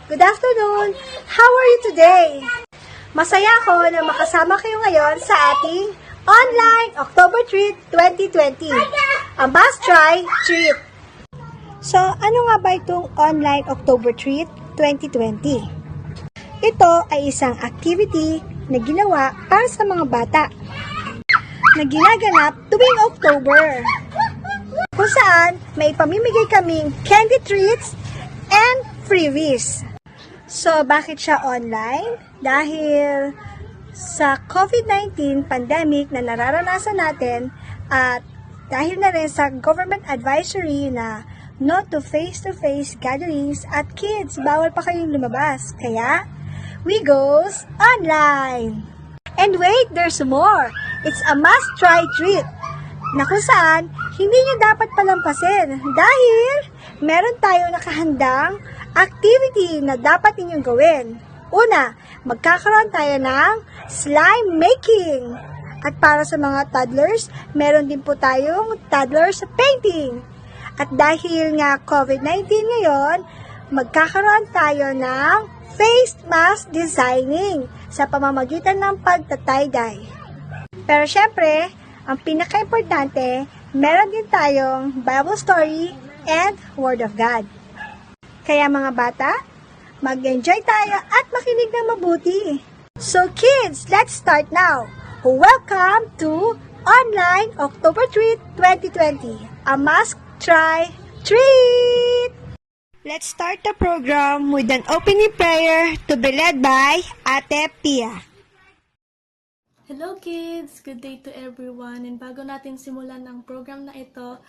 Good afternoon! How are you today? Masaya ako na makasama kayo ngayon sa ating online October Treat 2020. Ang Must Try Treat. So, ano nga ba itong online October Treat 2020? Ito ay isang activity na ginawa para sa mga bata na ginaganap tuwing October, kung saan may pamimigay kaming candy treats and freebies. So, bakit siya online? Dahil sa COVID-19 pandemic na nararanasan natin at dahil na rin sa government advisory na no to face-to-face gatherings at kids, bawal pa kayong lumabas. Kaya, we goes online. And wait, there's more. It's a must-try treat na kung saan hindi nyo dapat palampasin dahil meron tayong nakahandang activity na dapat ninyong gawin. Una, magkakaroon tayo ng slime making. At para sa mga toddlers, meron din po tayong toddlers painting. At dahil nga COVID-19 ngayon, magkakaroon tayo ng face mask designing sa pamamagitan ng pagtatay-dye. Pero syempre, ang pinaka-importante, meron din tayong Bible story and Word of God. Kaya mga bata, mag-enjoy tayo at makinig ng mabuti. So kids, let's start now. Welcome to Online October Treat 2020, a must try treat! Let's start the program with an opening prayer to be led by Ate Pia. Hello kids! Good day to everyone. And bago natin simulan ang program na ito,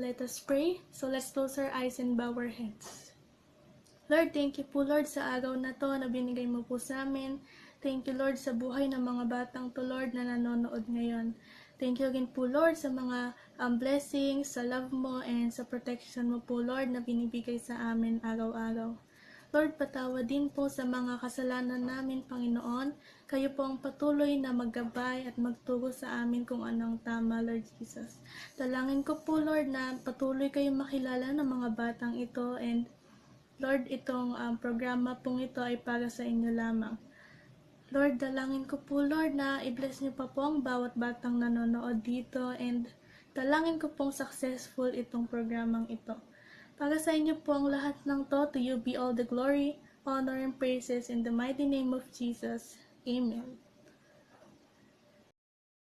let us pray. So let's close our eyes and bow our heads. Lord, thank you po Lord sa araw na to na binigay mo po sa amin. Thank you Lord sa buhay ng mga batang to Lord na nanonood ngayon. Thank you again po Lord sa mga blessings, sa love mo and sa protection mo po Lord na binibigay sa amin araw-araw. Lord, patawad din po sa mga kasalanan namin, Panginoon. Kayo po ang patuloy na maggabay at magturo sa amin kung anong tama, Lord Jesus. Dalangin ko po, Lord, na patuloy kayong makilala ng mga batang ito and Lord, itong programa pong ito ay para sa inyo lamang. Lord, dalangin ko po, Lord, na i-bless niyo pa po ang bawat batang nanonood dito and dalangin ko pong successful itong programang ito. Para sa inyo po ang lahat ng to you be all the glory, honor, and praises in the mighty name of Jesus. Amen.